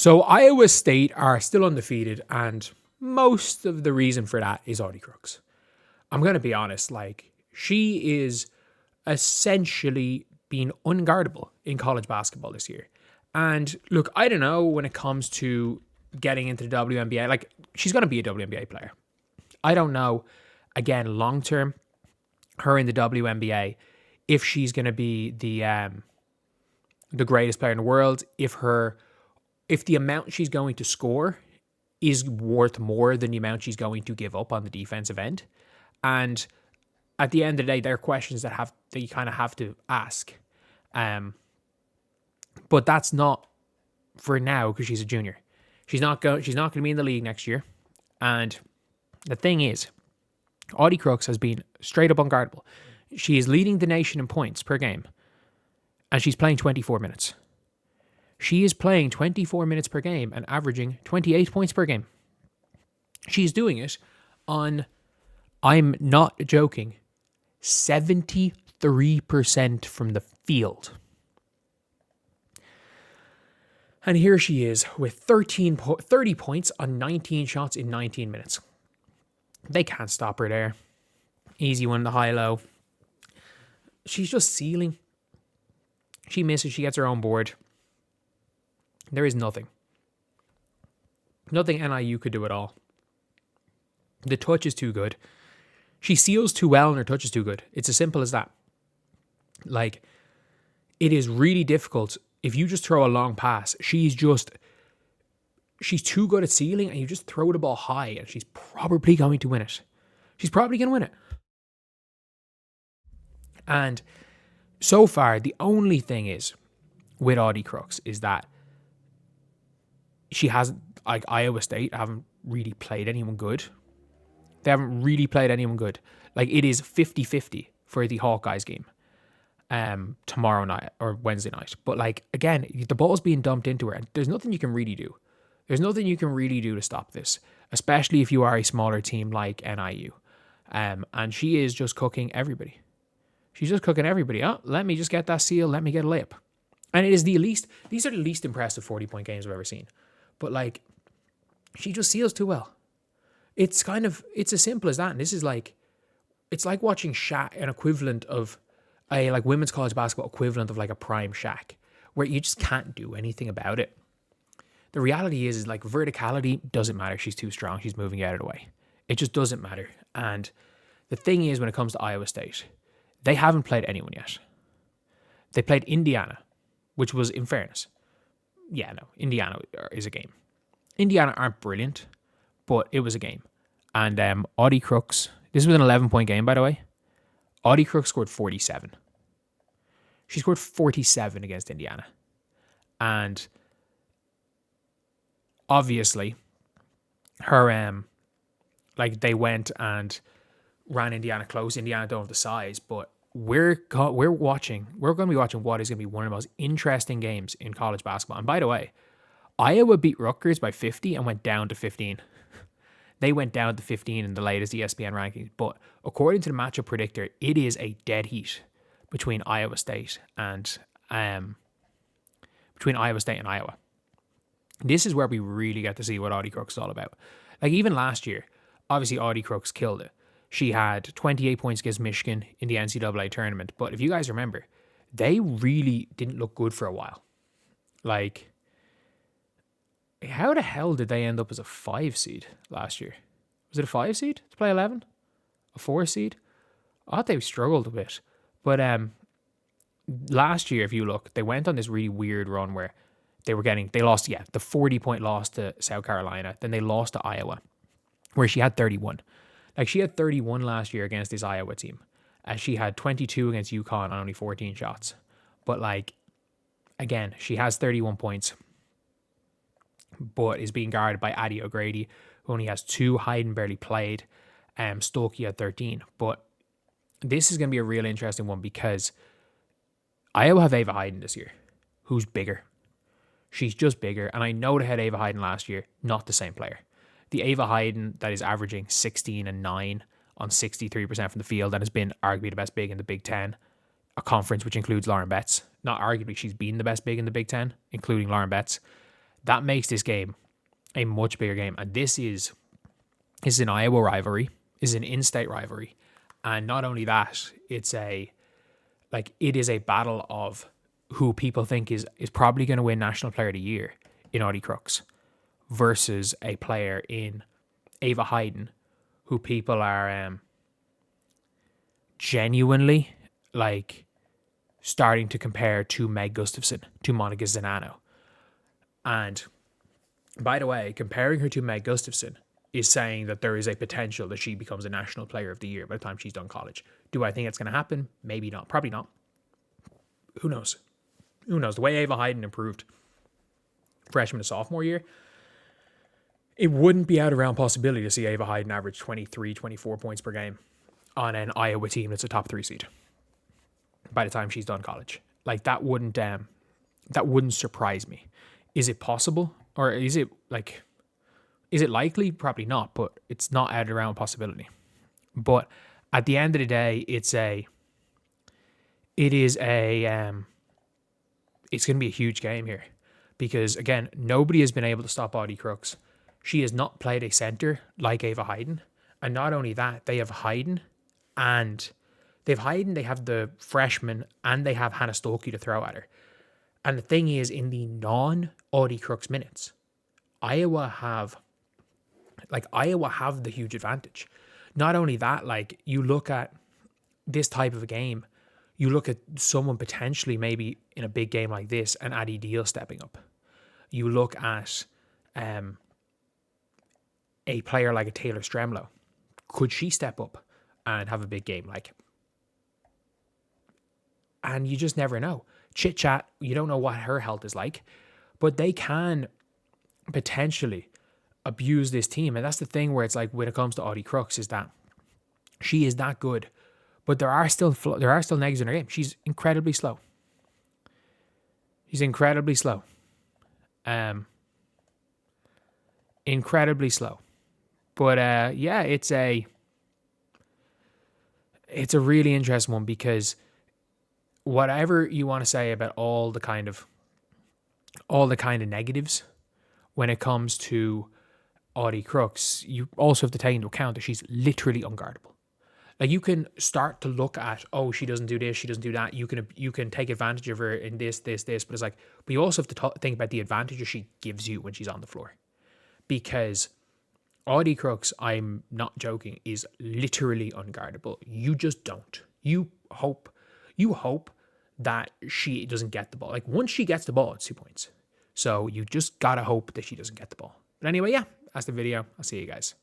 So Iowa State are still undefeated, and most of the reason for that is Audi Crooks. I'm going to be honest, like, she is essentially being unguardable in college basketball this year. And look, I don't know when it comes to getting into the WNBA, like, she's going to be a WNBA player. I don't know, again, long term, her in the WNBA, if she's going to be the greatest player in the world, if the amount she's going to score is worth more than the amount she's going to give up on the defensive end. And at the end of the day, there are questions that you kind of have to ask. But that's not for now because she's a junior. She's not going to be in the league next year. And the thing is, Audi Crooks has been straight up unguardable. She is leading the nation in points per game, and she's playing 24 minutes. She is playing 24 minutes per game and averaging 28 points per game. She's doing it on, I'm not joking, 73% from the field. And here she is with 30 points on 19 shots in 19 minutes. They can't stop her there. Easy one, the high-low. She's just ceiling. She misses. She gets her own board. There is nothing. Nothing NIU could do at all. The touch is too good. She seals too well and her touch is too good. It's as simple as that. Like, it is really difficult. If you just throw a long pass, she's too good at sealing, and you just throw the ball high and she's probably going to win it. She's probably going to win it. And so far, the only thing is with Audi Crooks is that she hasn't, like, Iowa State haven't really played anyone good. They haven't really played anyone good. Like, it is 50-50 for the Hawkeyes game tomorrow night or Wednesday night. But, like, again, the ball's being dumped into her, and there's nothing you can really do. There's nothing you can really do to stop this, especially if you are a smaller team like NIU. And she is just cooking everybody. She's just cooking everybody. Oh, let me just get that seal. Let me get a layup. And it is these are the least impressive 40-point games I've ever seen. But, like, she just seals too well. It's as simple as that. And this is like, it's like watching Shaq, an equivalent of a, like, women's college basketball equivalent of, like, a prime Shaq, where you just can't do anything about it. The reality is like, verticality doesn't matter. She's too strong. She's moving out of the way. It just doesn't matter. And the thing is, when it comes to Iowa State, they haven't played anyone yet. They played Indiana, which was, in fairness, Indiana is a game. Indiana aren't brilliant, but it was a game. And Audi Crooks, this was an 11-point game, by the way. Audi Crooks scored 47. She scored 47 against Indiana. And obviously, her, they went and ran Indiana close. Indiana don't have the size, but we're going to be watching what is going to be one of the most interesting games in college basketball. And by the way, Iowa beat Rutgers by 50 and went down to 15. They went down to 15 in the latest ESPN rankings. But according to the matchup predictor, it is a dead heat between Iowa State and Iowa. This is where we really get to see what Audi Crooks is all about. Like, even last year, obviously Audi Crooks killed it. She had 28 points against Michigan in the NCAA tournament. But if you guys remember, they really didn't look good for a while. Like, how the hell did they end up as a 5 seed last year? Was it a 5 seed to play 11? A 4 seed? I thought they struggled a bit. But last year, if you look, they went on this really weird run where they lost, the 40-point loss to South Carolina. Then they lost to Iowa, where she had 31. Like, she had 31 last year against this Iowa team. And she had 22 against UConn on only 14 shots. But, like, again, she has 31 points, but is being guarded by Addie O'Grady, who only has 2. Hayden barely played. Stokey had 13. But this is going to be a real interesting one because Iowa have Ava Hayden this year, who's bigger. She's just bigger. And I know they had Ava Hayden last year, not the same player. The Ava Hayden that is averaging 16 and 9 on 63% from the field and has been arguably the best big in the Big Ten, a conference which includes Lauren Betts. Not arguably, she's been the best big in the Big Ten, including Lauren Betts. That makes this game a much bigger game. And this is an Iowa rivalry, is an in-state rivalry. And not only that, it is a battle of who people think is probably going to win National Player of the Year in Audi Crooks versus a player in Ava Hayden who people are genuinely starting to compare to Meg Gustafson, to Monica Zanano. And by the way, comparing her to Meg Gustafson is saying that there is a potential that she becomes a National Player of the Year by the time she's done college. Do I think it's going to happen? Maybe not. Probably not. Who knows? Who knows? The way Ava Hayden improved freshman to sophomore year, it wouldn't be out of realm possibility to see Ava Hayden average 23, 24 points per game on an Iowa team that's a top 3 seed by the time she's done college. That wouldn't surprise me. Is it possible? Or is it likely? Probably not, but it's not out of realm possibility. But at the end of the day, it's going to be a huge game here because, again, nobody has been able to stop Audi Crooks. She has not played a center like Ava Hayden. And not only that, they have Hayden, they have the freshman, and they have Hannah Stokey to throw at her. And the thing is, in the non-Audi Crooks minutes, Iowa have the huge advantage. Not only that, you look at this type of a game, you look at someone potentially maybe in a big game like this, and Addie Deal stepping up. You look at a player like a Taylor Stremlow. Could she step up and have a big game? And you just never know. Chit Chat, you don't know what her health is like, but they can potentially abuse this team. And that's the thing where it's when it comes to Audi Crooks is that she is that good, but there are still negatives in her game. She's incredibly slow. Incredibly slow. But it's a really interesting one because whatever you want to say about all the kind of negatives when it comes to Audi Crooks, you also have to take into account that she's literally unguardable. You can start to look at, she doesn't do this, she doesn't do that. You can take advantage of her in this, but it's but you also have to think about the advantages she gives you when she's on the floor. Because Audi Crooks, I'm not joking, is literally unguardable. You just don't. You hope that she doesn't get the ball. Once she gets the ball, it's 2 points. So you just gotta hope that she doesn't get the ball. But anyway, yeah, that's the video. I'll see you guys.